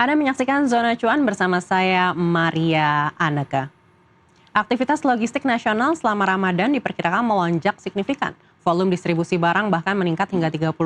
Anda menyaksikan Zona Cuan bersama saya, Maria Aneka. Aktivitas logistik nasional selama Ramadan diperkirakan melonjak signifikan. Volume distribusi barang bahkan meningkat hingga 30%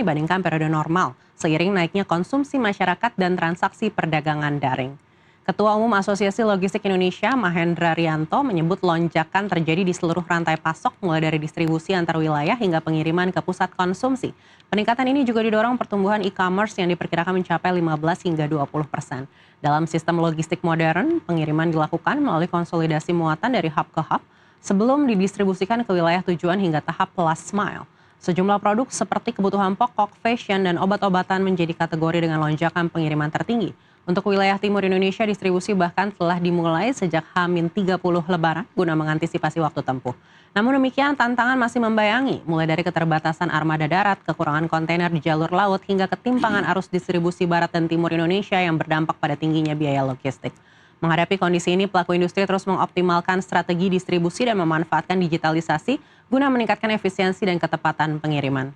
dibandingkan periode normal, seiring naiknya konsumsi masyarakat dan transaksi perdagangan daring. Ketua Umum Asosiasi Logistik Indonesia, Mahendra Rianto, menyebut lonjakan terjadi di seluruh rantai pasok, mulai dari distribusi antar wilayah hingga pengiriman ke pusat konsumsi. Peningkatan ini juga didorong pertumbuhan e-commerce yang diperkirakan mencapai 15 hingga 20%. Dalam sistem logistik modern, pengiriman dilakukan melalui konsolidasi muatan dari hub ke hub sebelum didistribusikan ke wilayah tujuan hingga tahap last mile. Sejumlah produk seperti kebutuhan pokok, fashion, dan obat-obatan menjadi kategori dengan lonjakan pengiriman tertinggi. Untuk wilayah timur Indonesia, distribusi bahkan telah dimulai sejak H-30 Lebaran guna mengantisipasi waktu tempuh. Namun demikian, tantangan masih membayangi, mulai dari keterbatasan armada darat, kekurangan kontainer di jalur laut, hingga ketimpangan arus distribusi barat dan timur Indonesia yang berdampak pada tingginya biaya logistik. Menghadapi kondisi ini, pelaku industri terus mengoptimalkan strategi distribusi dan memanfaatkan digitalisasi guna meningkatkan efisiensi dan ketepatan pengiriman.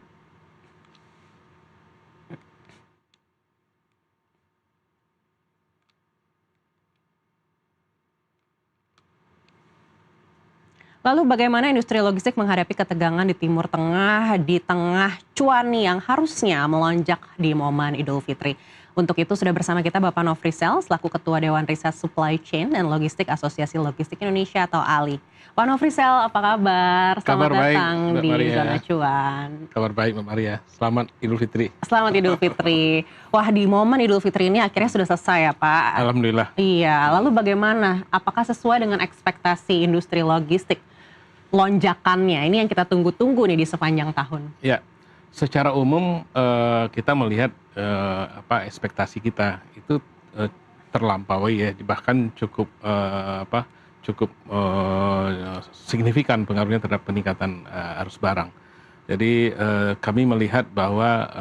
Lalu bagaimana industri logistik menghadapi ketegangan di Timur Tengah di tengah cuan yang harusnya melonjak di momen Idul Fitri? Untuk itu sudah bersama kita Bapak Nofrisel selaku Ketua Dewan Riset Supply Chain dan Logistik Asosiasi Logistik Indonesia atau ALI. Pak Nofrisel, apa kabar? Selamat datang Mbak di Maria. Zona Cuan. Kabar baik Mbak Maria, selamat Idul Fitri. Selamat Idul Fitri. Wah, di momen Idul Fitri ini akhirnya sudah selesai ya Pak? Alhamdulillah. Iya, lalu bagaimana? Apakah sesuai dengan ekspektasi industri logistik? Lonjakannya, ini yang kita tunggu-tunggu nih di sepanjang tahun. Ya, secara umum kita melihat ekspektasi kita itu terlampaui ya, bahkan cukup signifikan pengaruhnya terhadap peningkatan arus barang. Jadi kami melihat bahwa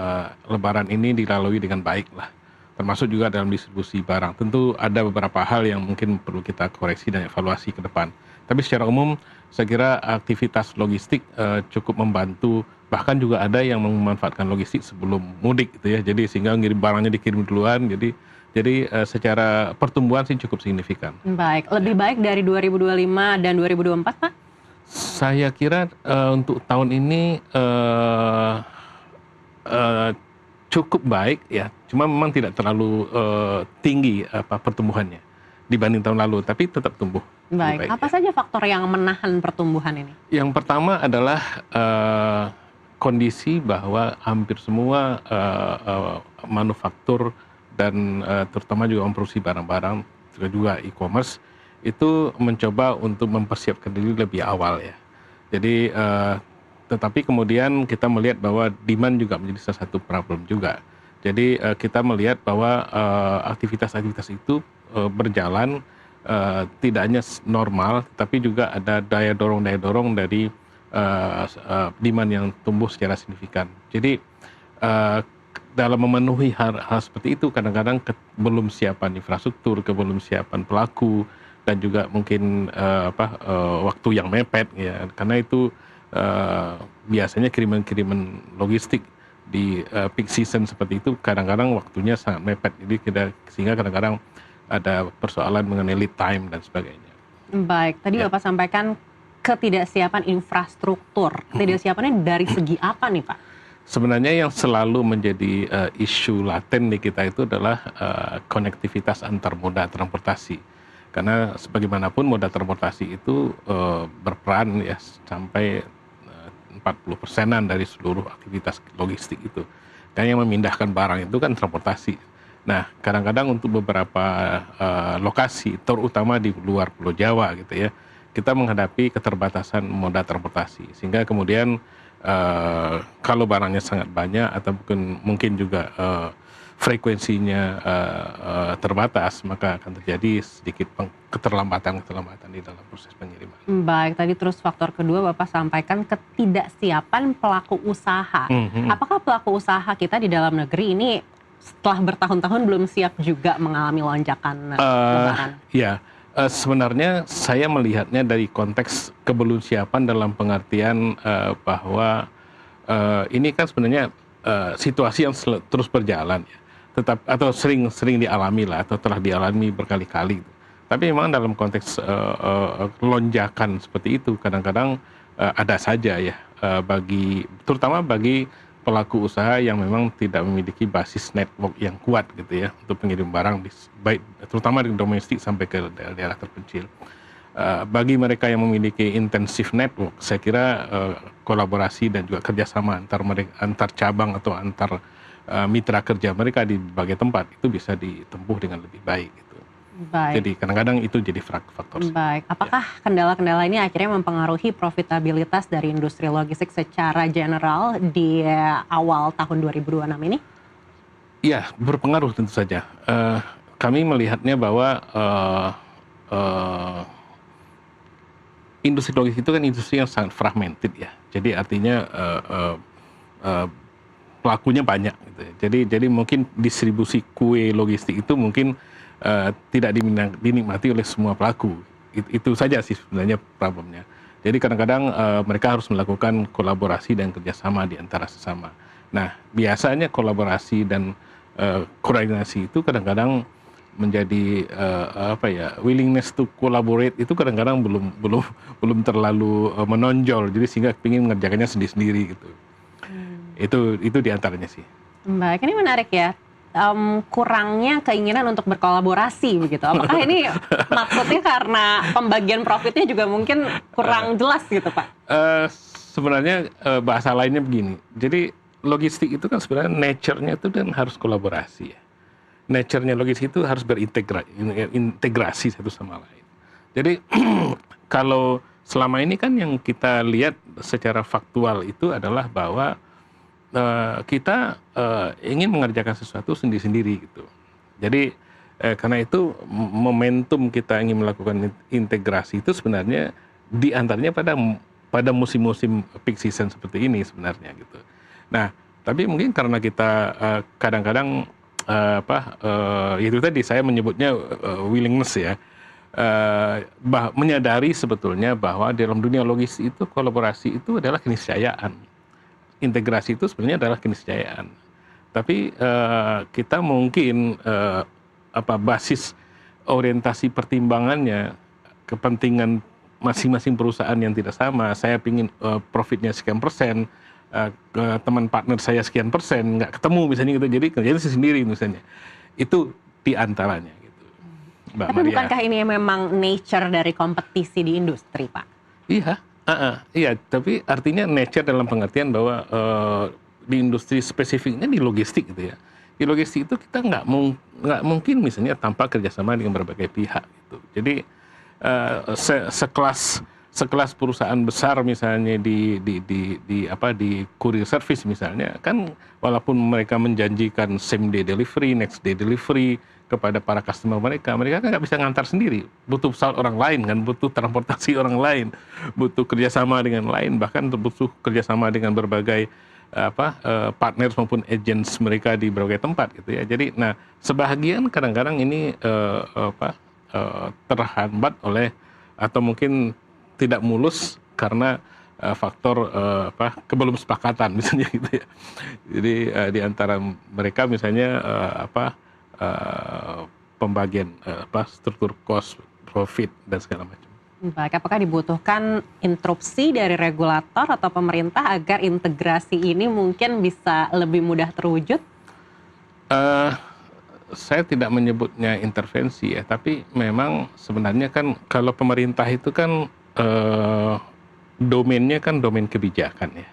Lebaran ini dilalui dengan baik lah, termasuk juga dalam distribusi barang. Tentu ada beberapa hal yang mungkin perlu kita koreksi dan evaluasi ke depan. Tapi secara umum saya kira aktivitas logistik cukup membantu, bahkan juga ada yang memanfaatkan logistik sebelum mudik gitu ya. Jadi sehingga barangnya dikirim duluan, jadi secara pertumbuhan sih cukup signifikan. Baik, lebih baik dari 2025 dan 2024 Pak? Saya kira untuk tahun ini cukup baik ya, cuma memang tidak terlalu tinggi pertumbuhannya dibanding tahun lalu, tapi tetap tumbuh. Baik, apa saja faktor yang menahan pertumbuhan ini? Yang pertama adalah kondisi bahwa hampir semua manufaktur dan terutama juga memproduksi barang-barang, juga e-commerce, itu mencoba untuk mempersiapkan diri lebih awal ya. Jadi tetapi kemudian kita melihat bahwa demand juga menjadi salah satu problem juga. Jadi kita melihat bahwa aktivitas-aktivitas itu berjalan tidak hanya normal, tapi juga ada daya dorong dari demand yang tumbuh secara signifikan. Jadi dalam memenuhi hal seperti itu kadang-kadang belum siapan infrastruktur, belum siapan pelaku, dan juga mungkin waktu yang mepet ya, karena itu biasanya kiriman logistik di peak season seperti itu kadang-kadang waktunya sangat mepet, jadi sehingga kadang-kadang ada persoalan mengenai lead time dan sebagainya. Baik, tadi Bapak sampaikan ketidaksiapan infrastruktur. Ketidaksiapannya dari segi apa nih Pak? Sebenarnya yang selalu menjadi isu laten di kita itu adalah konektivitas antar moda transportasi. Karena sebagaimanapun moda transportasi itu berperan ya sampai 40%-an dari seluruh aktivitas logistik itu. Dan yang memindahkan barang itu kan transportasi. Nah, kadang-kadang untuk beberapa lokasi, terutama di luar Pulau Jawa gitu ya, kita menghadapi keterbatasan moda transportasi. Sehingga kemudian kalau barangnya sangat banyak atau mungkin juga frekuensinya terbatas, maka akan terjadi sedikit keterlambatan di dalam proses pengiriman. Baik, tadi terus faktor kedua Bapak sampaikan ketidaksiapan pelaku usaha. Apakah pelaku usaha kita di dalam negeri ini setelah bertahun-tahun belum siap juga mengalami lonjakan lebaran? Ya, sebenarnya saya melihatnya dari konteks kebelum siapan dalam pengertian bahwa ini kan sebenarnya situasi yang terus berjalan ya. tetap atau sering dialami lah atau telah dialami berkali-kali. Tapi memang dalam konteks lonjakan seperti itu kadang-kadang ada saja ya terutama bagi pelaku usaha yang memang tidak memiliki basis network yang kuat gitu ya untuk pengirim barang baik terutama di domestik sampai ke daerah terpencil. Bagi mereka yang memiliki intensif network, saya kira kolaborasi dan juga kerjasama antar cabang atau antar mitra kerja mereka di berbagai tempat itu bisa ditempuh dengan lebih baik gitu. Baik. Jadi kadang-kadang itu jadi faktor. Baik, apakah kendala-kendala ini akhirnya mempengaruhi profitabilitas dari industri logistik secara general di awal tahun 2026 ini? Iya, berpengaruh tentu saja. Kami melihatnya bahwa industri logistik itu kan industri yang sangat fragmented ya. Jadi artinya pelakunya banyak gitu ya. Jadi mungkin distribusi kue logistik itu mungkin tidak dinikmati oleh semua pelaku. Itu saja sih sebenarnya problemnya. Jadi kadang-kadang mereka harus melakukan kolaborasi dan kerjasama di antara sesama. Nah, biasanya kolaborasi dan koordinasi itu kadang-kadang menjadi willingness to collaborate itu kadang-kadang belum terlalu menonjol. Jadi sehingga ingin mengerjakannya sendiri-sendiri gitu. Itu diantaranya sih. Baik, ini menarik ya. Kurangnya keinginan untuk berkolaborasi begitu. Apakah ini maksudnya karena pembagian profitnya juga mungkin kurang jelas gitu, Pak? Sebenarnya bahasa lainnya begini. Jadi logistik itu kan sebenarnya nature-nya itu kan harus kolaborasi ya. Nature-nya logistik itu harus berintegrasi satu sama lain. Jadi kalau selama ini kan yang kita lihat secara faktual itu adalah bahwa kita ingin mengerjakan sesuatu sendiri-sendiri gitu. Jadi karena itu momentum kita ingin melakukan integrasi itu sebenarnya diantaranya pada musim-musim peak season seperti ini sebenarnya gitu. Nah, tapi mungkin karena kita kadang-kadang itu tadi saya menyebutnya willingness ya, menyadari sebetulnya bahwa dalam dunia logistik itu kolaborasi itu adalah keniscayaan. Integrasi itu sebenarnya adalah keniscayaan. Tapi kita mungkin basis orientasi pertimbangannya kepentingan masing-masing perusahaan yang tidak sama. Saya ingin profitnya sekian persen, teman partner saya sekian persen, nggak ketemu misalnya gitu. Jadi kerjanya sendiri misalnya. Itu diantaranya gitu. Mbak Tapi Maria. bukankah ini memang nature dari kompetisi di industri, Pak? Iya. Iya, tapi artinya nature dalam pengertian bahwa di industri spesifiknya di logistik gitu ya. Di logistik itu kita nggak mungkin misalnya tanpa kerjasama dengan berbagai pihak gitu. Jadi sekelas perusahaan besar misalnya di courier service misalnya kan walaupun mereka menjanjikan same day delivery, next day delivery kepada para customer mereka kan nggak bisa ngantar sendiri, butuh pesawat orang lain kan, butuh transportasi orang lain, butuh kerjasama dengan lain, bahkan butuh kerjasama dengan berbagai partners maupun agents mereka di berbagai tempat gitu ya. Jadi, nah sebahagian kadang-kadang ini terhambat oleh atau mungkin tidak mulus karena faktor kebelumsepakatan misalnya gitu ya. Jadi di antara mereka misalnya pembagian struktur cost, profit dan segala macam. Baik, apakah dibutuhkan interupsi dari regulator atau pemerintah agar integrasi ini mungkin bisa lebih mudah terwujud? Saya tidak menyebutnya intervensi ya, tapi memang sebenarnya kan kalau pemerintah itu kan domainnya kan domain kebijakan ya,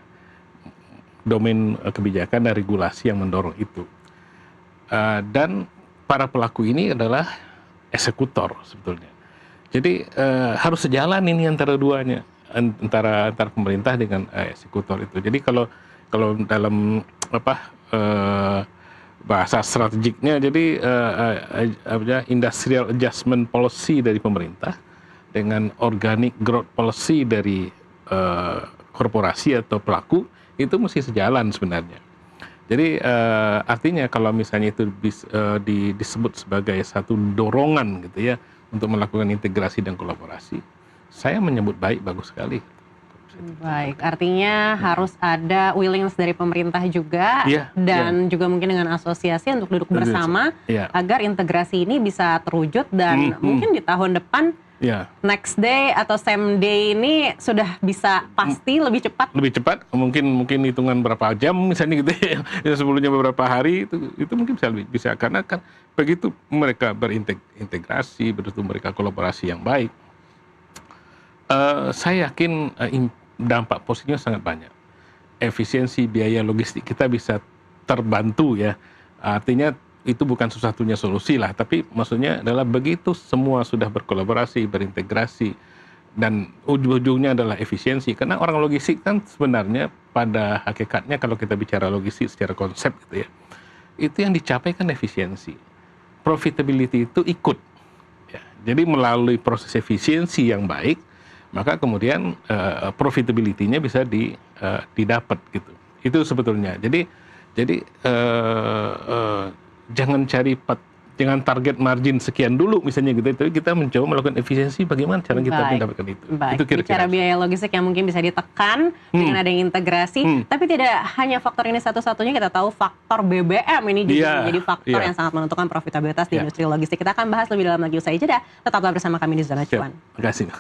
domain kebijakan dan regulasi yang mendorong itu. Dan para pelaku ini adalah eksekutor sebetulnya. Jadi harus sejalan ini antara duanya, antara pemerintah dengan eksekutor itu. Jadi kalau dalam bahasa strategiknya, jadi industrial adjustment policy dari pemerintah dengan organic growth policy dari korporasi atau pelaku itu mesti sejalan sebenarnya. Jadi artinya kalau misalnya itu disebut sebagai satu dorongan gitu ya untuk melakukan integrasi dan kolaborasi, saya menyebut bagus sekali. Baik, artinya harus ada willingness dari pemerintah juga dan juga mungkin dengan asosiasi untuk duduk bersama agar integrasi ini bisa terwujud dan mungkin di tahun depan next day atau same day ini sudah bisa pasti lebih cepat. Lebih cepat, mungkin hitungan berapa jam misalnya gitu ya. Yang sebelumnya beberapa hari itu mungkin bisa karena kan begitu mereka berintegrasi, begitu mereka kolaborasi yang baik. Saya yakin dampak positifnya sangat banyak. Efisiensi biaya logistik kita bisa terbantu ya. Artinya itu bukan satu-satunya solusi lah, tapi maksudnya adalah begitu semua sudah berkolaborasi, berintegrasi, dan ujung-ujungnya adalah efisiensi. Karena orang logistik kan sebenarnya pada hakikatnya kalau kita bicara logistik secara konsep gitu ya, itu yang dicapai kan efisiensi. Profitability itu ikut. Ya. Jadi melalui proses efisiensi yang baik, maka kemudian profitability-nya bisa didapat gitu. Itu sebetulnya. Jadi jangan target margin sekian dulu misalnya gitu, tapi kita mencoba melakukan efisiensi bagaimana cara kita mendapatkan itu. Baik. Itu kira-kira. Bicara biaya logistik yang mungkin bisa ditekan dengan adanya integrasi, tapi tidak hanya faktor ini satu-satunya, kita tahu faktor BBM ini juga menjadi faktor yang sangat menentukan profitabilitas di industri logistik. Kita akan bahas lebih dalam lagi usai jeda. Tetaplah bersama kami di Zona Cuan. Terima kasih.